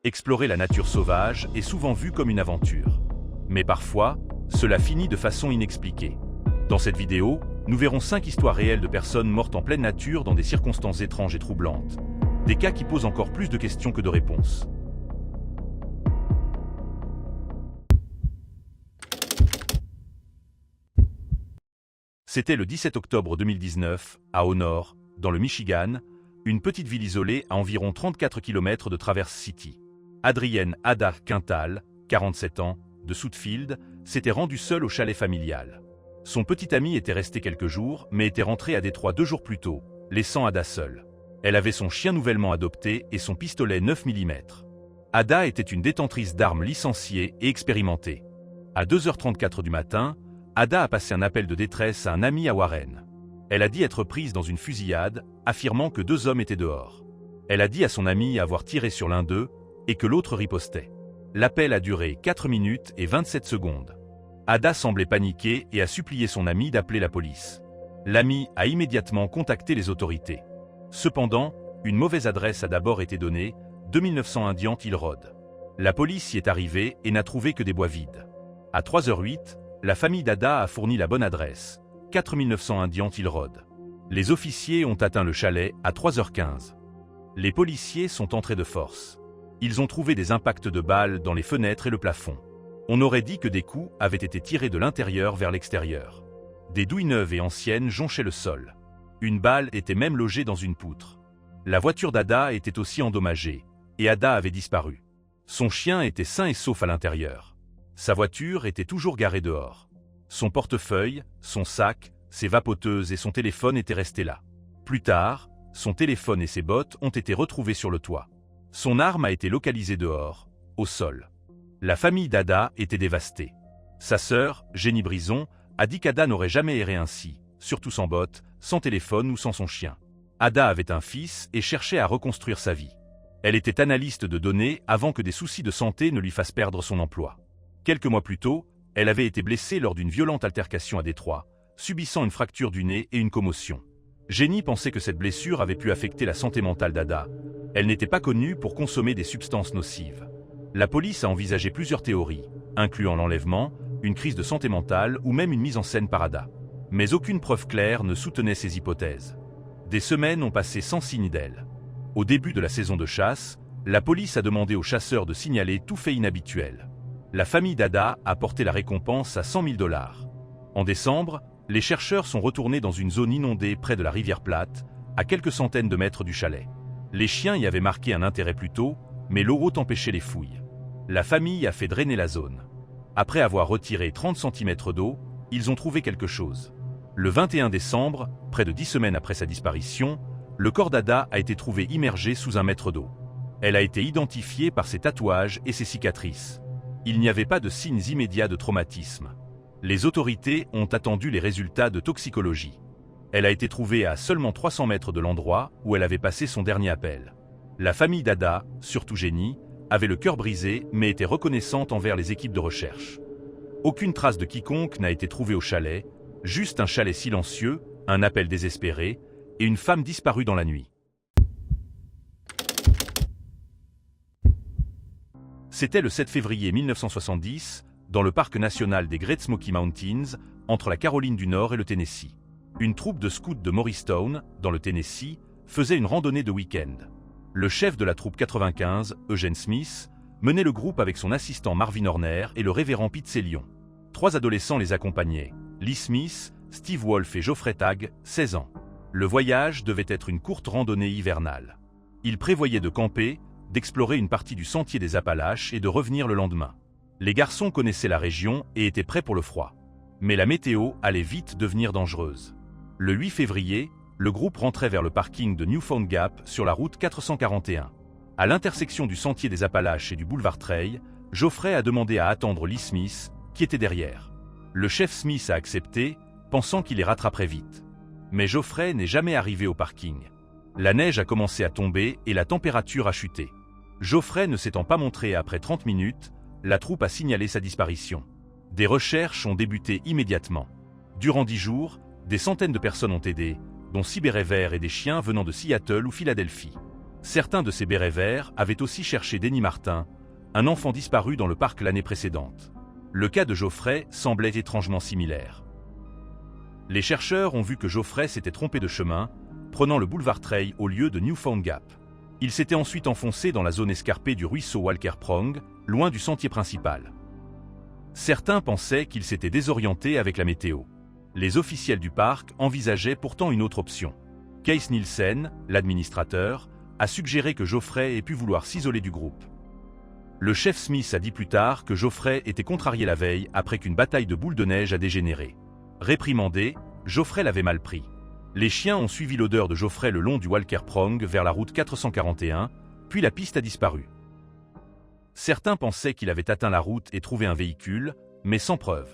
Explorer la nature sauvage est souvent vu comme une aventure. Mais parfois, cela finit de façon inexpliquée. Dans cette vidéo, nous verrons 5 histoires réelles de personnes mortes en pleine nature dans des circonstances étranges et troublantes. Des cas qui posent encore plus de questions que de réponses. C'était le 17 octobre 2019, à au nord, dans le Michigan, une petite ville isolée à environ 34 km de Traverse City. Adrienne Ada Quintal, 47 ans, de Southfield, s'était rendue seule au chalet familial. Son petit ami était resté quelques jours, mais était rentré à Détroit 2 jours plus tôt, laissant Ada seule. Elle avait son chien nouvellement adopté et son pistolet 9 mm. Ada était une détentrice d'armes licenciée et expérimentée. À 2h34 du matin, Ada a passé un appel de détresse à un ami à Warren. Elle a dit être prise dans une fusillade, affirmant que 2 hommes étaient dehors. Elle a dit à son ami avoir tiré sur l'un d'eux et que l'autre ripostait. L'appel a duré 4 minutes et 27 secondes. Ada semblait paniquer et a supplié son ami d'appeler la police. L'ami a immédiatement contacté les autorités. Cependant, une mauvaise adresse a d'abord été donnée, 2901 Diant Hill Road. La police y est arrivée et n'a trouvé que des bois vides. À 3h08, la famille d'Ada a fourni la bonne adresse, 4901 Diant Hill Road. Les officiers ont atteint le chalet à 3h15. Les policiers sont entrés de force. Ils ont trouvé des impacts de balles dans les fenêtres et le plafond. On aurait dit que des coups avaient été tirés de l'intérieur vers l'extérieur. Des douilles neuves et anciennes jonchaient le sol. Une balle était même logée dans une poutre. La voiture d'Ada était aussi endommagée, et Ada avait disparu. Son chien était sain et sauf à l'intérieur. Sa voiture était toujours garée dehors. Son portefeuille, son sac, ses vapoteuses et son téléphone étaient restés là. Plus tard, son téléphone et ses bottes ont été retrouvés sur le toit. Son arme a été localisée dehors, au sol. La famille d'Ada était dévastée. Sa sœur, Jenny Brison, a dit qu'Ada n'aurait jamais erré ainsi, surtout sans bottes, sans téléphone ou sans son chien. Ada avait un fils et cherchait à reconstruire sa vie. Elle était analyste de données avant que des soucis de santé ne lui fassent perdre son emploi. Quelques mois plus tôt, elle avait été blessée lors d'une violente altercation à Détroit, subissant une fracture du nez et une commotion. Jenny pensait que cette blessure avait pu affecter la santé mentale d'Ada. Elle n'était pas connue pour consommer des substances nocives. La police a envisagé plusieurs théories, incluant l'enlèvement, une crise de santé mentale ou même une mise en scène par Ada. Mais aucune preuve claire ne soutenait ces hypothèses. Des semaines ont passé sans signe d'elle. Au début de la saison de chasse, la police a demandé aux chasseurs de signaler tout fait inhabituel. La famille d'Ada a porté la récompense à 100 000 $. En décembre, les chercheurs sont retournés dans une zone inondée près de la rivière Platte, à quelques centaines de mètres du chalet. Les chiens y avaient marqué un intérêt plus tôt, mais l'eau haute empêchait les fouilles. La famille a fait drainer la zone. Après avoir retiré 30 cm d'eau, ils ont trouvé quelque chose. Le 21 décembre, près de 10 semaines après sa disparition, le corps d'Ada a été trouvé immergé sous 1 mètre d'eau. Elle a été identifiée par ses tatouages et ses cicatrices. Il n'y avait pas de signes immédiats de traumatisme. Les autorités ont attendu les résultats de toxicologie. Elle a été trouvée à seulement 300 mètres de l'endroit où elle avait passé son dernier appel. La famille d'Ada, surtout Jenny, avait le cœur brisé mais était reconnaissante envers les équipes de recherche. Aucune trace de quiconque n'a été trouvée au chalet, juste un chalet silencieux, un appel désespéré et une femme disparue dans la nuit. C'était le 7 février 1970, dans le parc national des Great Smoky Mountains, entre la Caroline du Nord et le Tennessee. Une troupe de scouts de Morristown, dans le Tennessee, faisait une randonnée de week-end. Le chef de la troupe 95, Eugene Smith, menait le groupe avec son assistant Marvin Horner et le révérend Pete Celion. 3 adolescents les accompagnaient, Lee Smith, Steve Wolf et Geoffrey Tagg, 16 ans. Le voyage devait être une courte randonnée hivernale. Ils prévoyaient de camper, d'explorer une partie du sentier des Appalaches et de revenir le lendemain. Les garçons connaissaient la région et étaient prêts pour le froid. Mais la météo allait vite devenir dangereuse. Le 8 février, le groupe rentrait vers le parking de Newfound Gap sur la route 441. À l'intersection du sentier des Appalaches et du boulevard Trail, Geoffrey a demandé à attendre Lee Smith, qui était derrière. Le chef Smith a accepté, pensant qu'il les rattraperait vite. Mais Geoffrey n'est jamais arrivé au parking. La neige a commencé à tomber et la température a chuté. Geoffrey ne s'étant pas montré après 30 minutes, la troupe a signalé sa disparition. Des recherches ont débuté immédiatement. Durant 10 jours, des centaines de personnes ont aidé, dont 6 bérets verts et des chiens venant de Seattle ou Philadelphie. Certains de ces bérets verts avaient aussi cherché Denis Martin, un enfant disparu dans le parc l'année précédente. Le cas de Geoffrey semblait étrangement similaire. Les chercheurs ont vu que Geoffrey s'était trompé de chemin, prenant le boulevard Trail au lieu de Newfound Gap. Il s'était ensuite enfoncé dans la zone escarpée du ruisseau Walker Prong, loin du sentier principal. Certains pensaient qu'il s'était désorienté avec la météo. Les officiels du parc envisageaient pourtant une autre option. Kees Nielsen, l'administrateur, a suggéré que Geoffrey ait pu vouloir s'isoler du groupe. Le chef Smith a dit plus tard que Geoffrey était contrarié la veille après qu'une bataille de boules de neige a dégénéré. Réprimandé, Geoffrey l'avait mal pris. Les chiens ont suivi l'odeur de Geoffrey le long du Walker Prong vers la route 441, puis la piste a disparu. Certains pensaient qu'il avait atteint la route et trouvé un véhicule, mais sans preuve.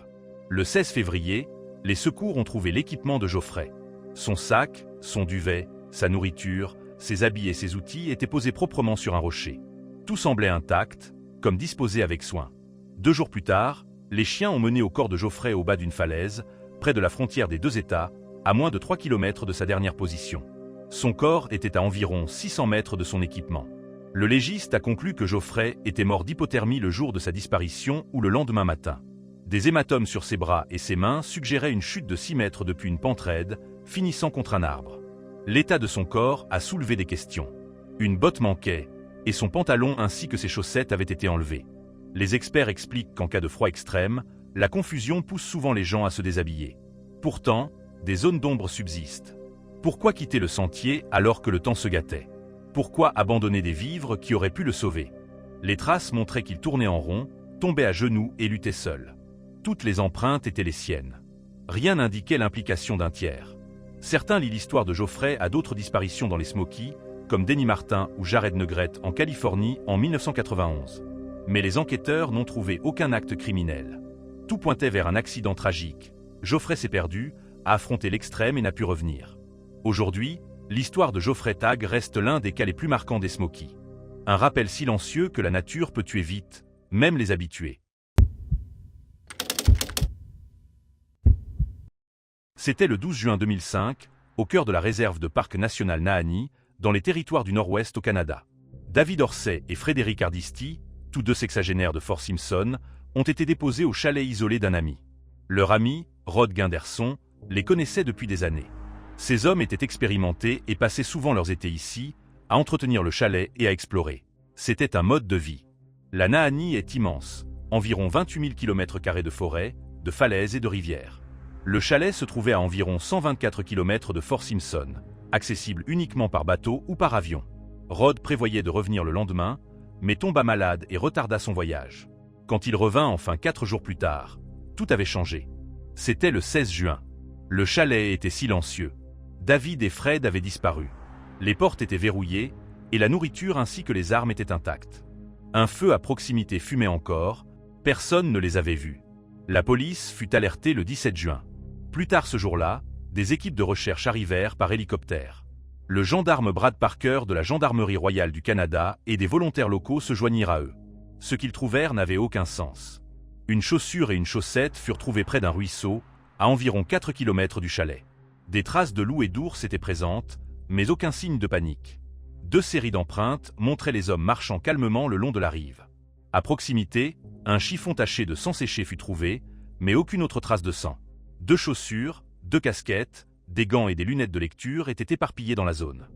Le 16 février, les secours ont trouvé l'équipement de Geoffrey. Son sac, son duvet, sa nourriture, ses habits et ses outils étaient posés proprement sur un rocher. Tout semblait intact, comme disposé avec soin. 2 jours plus tard, les chiens ont mené au corps de Geoffrey au bas d'une falaise, près de la frontière des 2 États, à moins de 3 km de sa dernière position. Son corps était à environ 600 mètres de son équipement. Le légiste a conclu que Geoffrey était mort d'hypothermie le jour de sa disparition ou le lendemain matin. Des hématomes sur ses bras et ses mains suggéraient une chute de 6 mètres depuis une pente raide, finissant contre un arbre. L'état de son corps a soulevé des questions. Une botte manquait, et son pantalon ainsi que ses chaussettes avaient été enlevés. Les experts expliquent qu'en cas de froid extrême, la confusion pousse souvent les gens à se déshabiller. Pourtant, des zones d'ombre subsistent. Pourquoi quitter le sentier alors que le temps se gâtait? Pourquoi abandonner des vivres qui auraient pu le sauver? Les traces montraient qu'il tournait en rond, tombait à genoux et luttait seul. Toutes les empreintes étaient les siennes. Rien n'indiquait l'implication d'un tiers. Certains lient l'histoire de Geoffrey à d'autres disparitions dans les Smokies, comme Denis Martin ou Jared Negrete en Californie en 1991. Mais les enquêteurs n'ont trouvé aucun acte criminel. Tout pointait vers un accident tragique. Geoffrey s'est perdu, a affronté l'extrême et n'a pu revenir. Aujourd'hui, l'histoire de Geoffrey Tagg reste l'un des cas les plus marquants des Smokies. Un rappel silencieux que la nature peut tuer vite, même les habitués. C'était le 12 juin 2005, au cœur de la réserve de parc national Nahanni, dans les territoires du Nord-Ouest au Canada. David Orsay et Frédéric Hardisty, tous 2 sexagénaires de Fort Simpson, ont été déposés au chalet isolé d'un ami. Leur ami, Rod Guinderson, les connaissait depuis des années. Ces hommes étaient expérimentés et passaient souvent leurs étés ici, à entretenir le chalet et à explorer. C'était un mode de vie. La Nahanni est immense, environ 28 000 km² de forêt, de falaises et de rivières. Le chalet se trouvait à environ 124 km de Fort Simpson, accessible uniquement par bateau ou par avion. Rod prévoyait de revenir le lendemain, mais tomba malade et retarda son voyage. Quand il revint enfin 4 jours plus tard, tout avait changé. C'était le 16 juin. Le chalet était silencieux. David et Fred avaient disparu. Les portes étaient verrouillées, et la nourriture ainsi que les armes étaient intactes. Un feu à proximité fumait encore, personne ne les avait vus. La police fut alertée le 17 juin. Plus tard ce jour-là, des équipes de recherche arrivèrent par hélicoptère. Le gendarme Brad Parker de la Gendarmerie royale du Canada et des volontaires locaux se joignirent à eux. Ce qu'ils trouvèrent n'avait aucun sens. Une chaussure et une chaussette furent trouvées près d'un ruisseau, à environ 4 km du chalet. Des traces de loups et d'ours étaient présentes, mais aucun signe de panique. 2 séries d'empreintes montraient les hommes marchant calmement le long de la rive. À proximité, un chiffon taché de sang séché fut trouvé, mais aucune autre trace de sang. 2 chaussures, 2 casquettes, des gants et des lunettes de lecture étaient éparpillés dans la zone.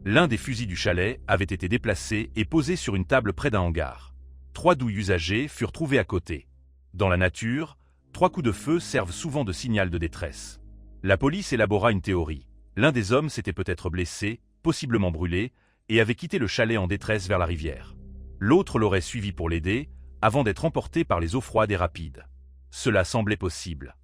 L'un des fusils du chalet avait été déplacé et posé sur une table près d'un hangar. 3 douilles usagées furent trouvées à côté. Dans la nature, 3 coups de feu servent souvent de signal de détresse. La police élabora une théorie. L'un des hommes s'était peut-être blessé, possiblement brûlé, et avait quitté le chalet en détresse vers la rivière. L'autre l'aurait suivi pour l'aider, avant d'être emporté par les eaux froides et rapides. Cela semblait possible.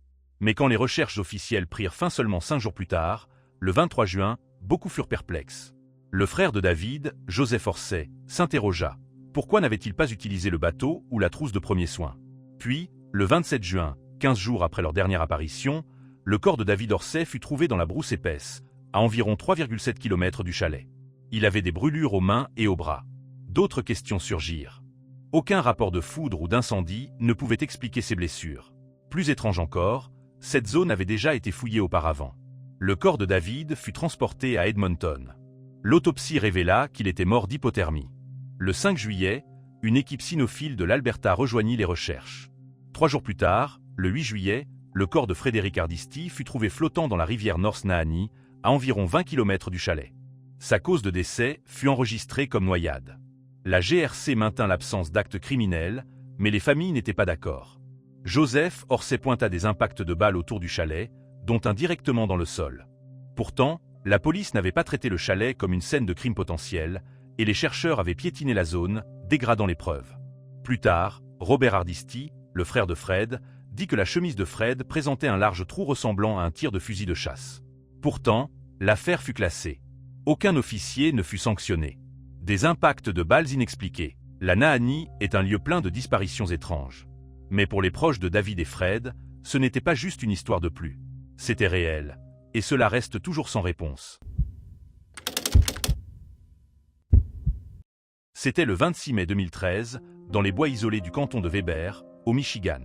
Mais quand les recherches officielles prirent fin seulement 5 jours plus tard, le 23 juin, beaucoup furent perplexes. Le frère de David, Joseph Orsay, s'interrogea. Pourquoi n'avait-il pas utilisé le bateau ou la trousse de premiers soins? Puis, le 27 juin, 15 jours après leur dernière apparition, le corps de David Orsay fut trouvé dans la brousse épaisse, à environ 3,7 km du chalet. Il avait des brûlures aux mains et aux bras. D'autres questions surgirent. Aucun rapport de foudre ou d'incendie ne pouvait expliquer ces blessures. Plus étrange encore, cette zone avait déjà été fouillée auparavant. Le corps de David fut transporté à Edmonton. L'autopsie révéla qu'il était mort d'hypothermie. Le 5 juillet, une équipe cynophile de l'Alberta rejoignit les recherches. 3 jours plus tard, le 8 juillet, le corps de Frédéric Hardisty fut trouvé flottant dans la rivière North Nahanni, à environ 20 km du chalet. Sa cause de décès fut enregistrée comme noyade. La GRC maintint l'absence d'actes criminels, mais les familles n'étaient pas d'accord. Joseph Orsay pointa des impacts de balles autour du chalet, dont un directement dans le sol. Pourtant, la police n'avait pas traité le chalet comme une scène de crime potentiel, et les chercheurs avaient piétiné la zone, dégradant les preuves. Plus tard, Robert Hardisty, le frère de Fred, dit que la chemise de Fred présentait un large trou ressemblant à un tir de fusil de chasse. Pourtant, l'affaire fut classée. Aucun officier ne fut sanctionné. Des impacts de balles inexpliqués. La Nahanni est un lieu plein de disparitions étranges. Mais pour les proches de David et Fred, ce n'était pas juste une histoire de plus. C'était réel. Et cela reste toujours sans réponse. C'était le 26 mai 2013, dans les bois isolés du canton de Weber, au Michigan.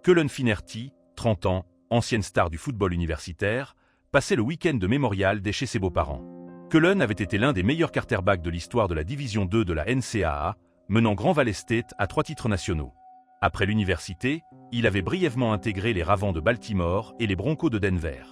Cullen Finnerty, 30 ans, ancienne star du football universitaire, passait le week-end de mémorial chez ses beaux-parents. Cullen avait été l'un des meilleurs quarterbacks de l'histoire de la Division 2 de la NCAA, menant Grand Valley State à 3 titres nationaux. Après l'université, il avait brièvement intégré les Ravens de Baltimore et les Broncos de Denver.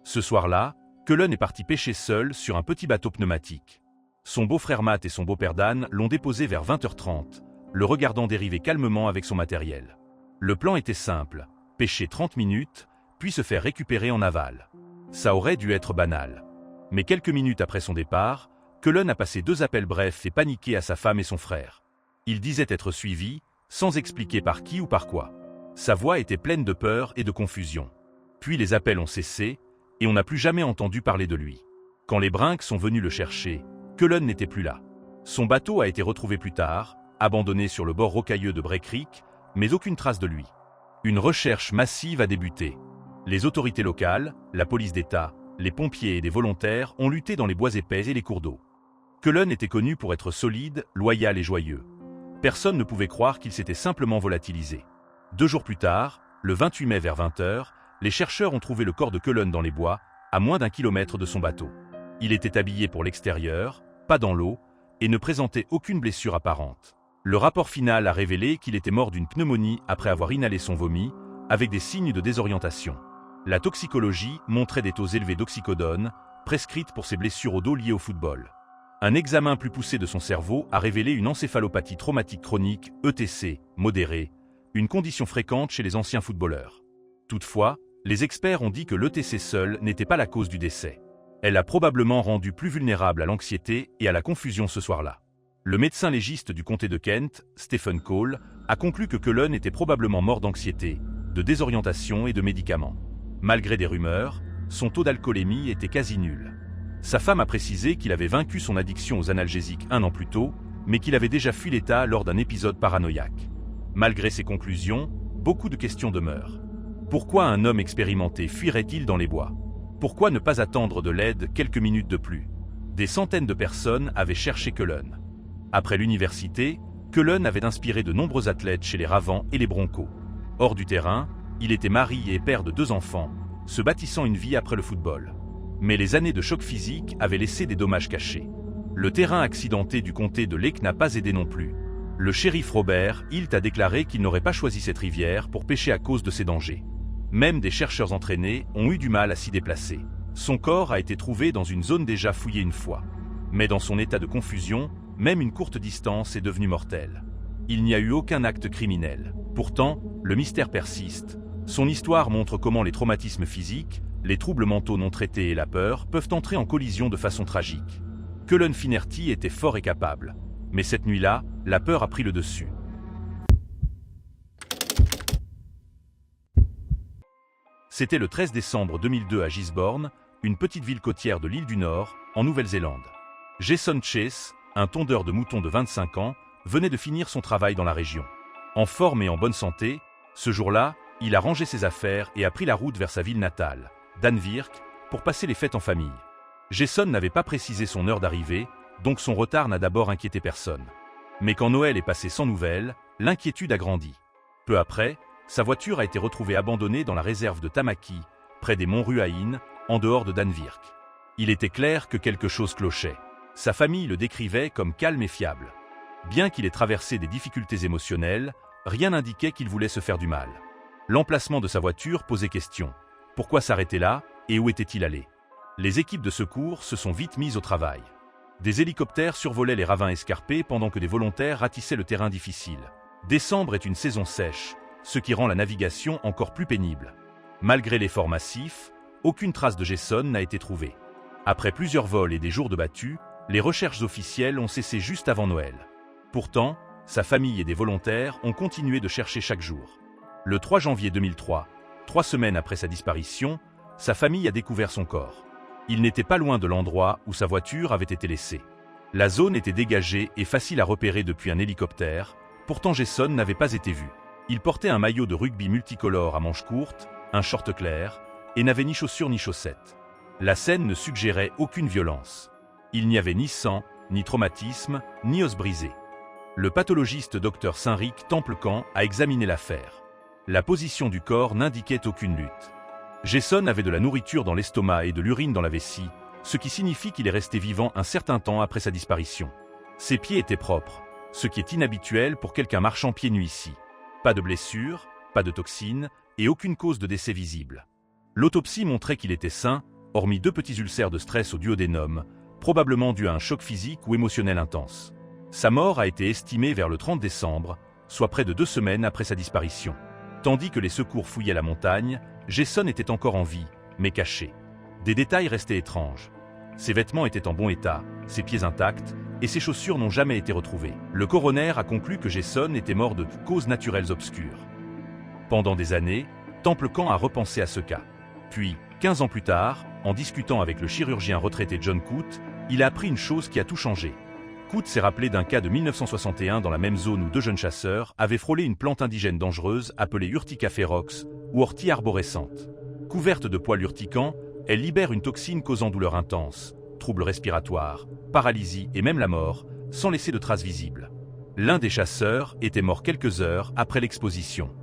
Ce soir-là, Cullen est parti pêcher seul sur un petit bateau pneumatique. Son beau-frère Matt et son beau-père Dan l'ont déposé vers 20h30, le regardant dériver calmement avec son matériel. Le plan était simple, pêcher 30 minutes, puis se faire récupérer en aval. Ça aurait dû être banal. Mais quelques minutes après son départ, Cullen a passé 2 appels brefs et paniqués à sa femme et son frère. Il disait être suivi, sans expliquer par qui ou par quoi. Sa voix était pleine de peur et de confusion. Puis les appels ont cessé, et on n'a plus jamais entendu parler de lui. Quand les Brinks sont venus le chercher, Cullen n'était plus là. Son bateau a été retrouvé plus tard, abandonné sur le bord rocailleux de Bray Creek, mais aucune trace de lui. Une recherche massive a débuté. Les autorités locales, la police d'État, les pompiers et des volontaires ont lutté dans les bois épais et les cours d'eau. Cullen était connu pour être solide, loyal et joyeux. Personne ne pouvait croire qu'il s'était simplement volatilisé. 2 jours plus tard, le 28 mai vers 20h, les chercheurs ont trouvé le corps de Cullen dans les bois, à moins d'1 kilomètre de son bateau. Il était habillé pour l'extérieur, pas dans l'eau, et ne présentait aucune blessure apparente. Le rapport final a révélé qu'il était mort d'une pneumonie après avoir inhalé son vomi, avec des signes de désorientation. La toxicologie montrait des taux élevés d'oxycodone, prescrite pour ses blessures au dos liées au football. Un examen plus poussé de son cerveau a révélé une encéphalopathie traumatique chronique, ETC, modérée, une condition fréquente chez les anciens footballeurs. Toutefois, les experts ont dit que l'ETC seul n'était pas la cause du décès. Elle a probablement rendu plus vulnérable à l'anxiété et à la confusion ce soir-là. Le médecin légiste du comté de Kent, Stephen Cole, a conclu que Cullen était probablement mort d'anxiété, de désorientation et de médicaments. Malgré des rumeurs, son taux d'alcoolémie était quasi nul. Sa femme a précisé qu'il avait vaincu son addiction aux analgésiques 1 an plus tôt, mais qu'il avait déjà fui l'état lors d'un épisode paranoïaque. Malgré ces conclusions, beaucoup de questions demeurent. Pourquoi un homme expérimenté fuirait-il dans les bois? Pourquoi ne pas attendre de l'aide quelques minutes de plus? Des centaines de personnes avaient cherché Cullen. Après l'université, Cullen avait inspiré de nombreux athlètes chez les Ravens et les Broncos. Hors du terrain, il était marié et père de 2 enfants, se bâtissant une vie après le football. Mais les années de choc physique avaient laissé des dommages cachés. Le terrain accidenté du comté de Lake n'a pas aidé non plus. Le shérif Robert Hilt a déclaré qu'il n'aurait pas choisi cette rivière pour pêcher à cause de ses dangers. Même des chercheurs entraînés ont eu du mal à s'y déplacer. Son corps a été trouvé dans une zone déjà fouillée une fois. Mais dans son état de confusion, même une courte distance est devenue mortelle. Il n'y a eu aucun acte criminel. Pourtant, le mystère persiste. Son histoire montre comment les traumatismes physiques, les troubles mentaux non traités et la peur peuvent entrer en collision de façon tragique. Cullen Finnerty était fort et capable. Mais cette nuit-là, la peur a pris le dessus. C'était le 13 décembre 2002 à Gisborne, une petite ville côtière de l'île du Nord, en Nouvelle-Zélande. Jason Chase, un tondeur de moutons de 25 ans, venait de finir son travail dans la région. En forme et en bonne santé, ce jour-là, il a rangé ses affaires et a pris la route vers sa ville natale, Danvirk, pour passer les fêtes en famille. Jason n'avait pas précisé son heure d'arrivée, donc son retard n'a d'abord inquiété personne. Mais quand Noël est passé sans nouvelles, l'inquiétude a grandi. Peu après, sa voiture a été retrouvée abandonnée dans la réserve de Tamaki, près des monts Ruaïn, en dehors de Danvirk. Il était clair que quelque chose clochait. Sa famille le décrivait comme calme et fiable. Bien qu'il ait traversé des difficultés émotionnelles, rien n'indiquait qu'il voulait se faire du mal. L'emplacement de sa voiture posait question. Pourquoi s'arrêter là et où était-il allé? Les équipes de secours se sont vite mises au travail. Des hélicoptères survolaient les ravins escarpés pendant que des volontaires ratissaient le terrain difficile. Décembre est une saison sèche, ce qui rend la navigation encore plus pénible. Malgré l'effort massif, aucune trace de Jason n'a été trouvée. Après plusieurs vols et des jours de battues, les recherches officielles ont cessé juste avant Noël. Pourtant, sa famille et des volontaires ont continué de chercher chaque jour. Le 3 janvier 2003, 3 semaines après sa disparition, sa famille a découvert son corps. Il n'était pas loin de l'endroit où sa voiture avait été laissée. La zone était dégagée et facile à repérer depuis un hélicoptère, pourtant Jason n'avait pas été vu. Il portait un maillot de rugby multicolore à manches courtes, un short clair, et n'avait ni chaussures ni chaussettes. La scène ne suggérait aucune violence. Il n'y avait ni sang, ni traumatisme, ni os brisé. Le pathologiste Dr Saint-Ric Templecan a examiné l'affaire. La position du corps n'indiquait aucune lutte. Jason avait de la nourriture dans l'estomac et de l'urine dans la vessie, ce qui signifie qu'il est resté vivant un certain temps après sa disparition. Ses pieds étaient propres, ce qui est inhabituel pour quelqu'un marchant pieds nus ici. Pas de blessures, pas de toxines et aucune cause de décès visible. L'autopsie montrait qu'il était sain, hormis 2 petits ulcères de stress au duodénum, probablement dû à un choc physique ou émotionnel intense. Sa mort a été estimée vers le 30 décembre, soit près de 2 semaines après sa disparition. Tandis que les secours fouillaient la montagne, Jason était encore en vie, mais caché. Des détails restaient étranges. Ses vêtements étaient en bon état, ses pieds intacts, et ses chaussures n'ont jamais été retrouvées. Le coroner a conclu que Jason était mort de causes naturelles obscures. Pendant des années, Templecan a repensé à ce cas. Puis, 15 ans plus tard, en discutant avec le chirurgien retraité John Coote, il a appris une chose qui a tout changé. Coote s'est rappelé d'un cas de 1961 dans la même zone où 2 jeunes chasseurs avaient frôlé une plante indigène dangereuse appelée Urtica ferox ou ortie arborescente. Couverte de poils urticants, elle libère une toxine causant douleur intense, troubles respiratoires, paralysie et même la mort, sans laisser de traces visibles. L'un des chasseurs était mort quelques heures après l'exposition.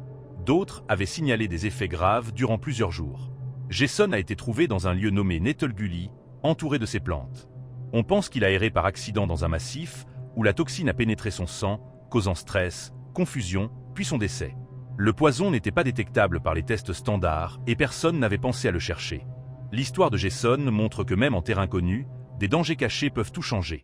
D'autres avaient signalé des effets graves durant plusieurs jours. Jason a été trouvé dans un lieu nommé Nettle Gully, entouré de ces plantes. On pense qu'il a erré par accident dans un massif où la toxine a pénétré son sang, causant stress, confusion, puis son décès. Le poison n'était pas détectable par les tests standards et personne n'avait pensé à le chercher. L'histoire de Jason montre que même en terrain connu, des dangers cachés peuvent tout changer.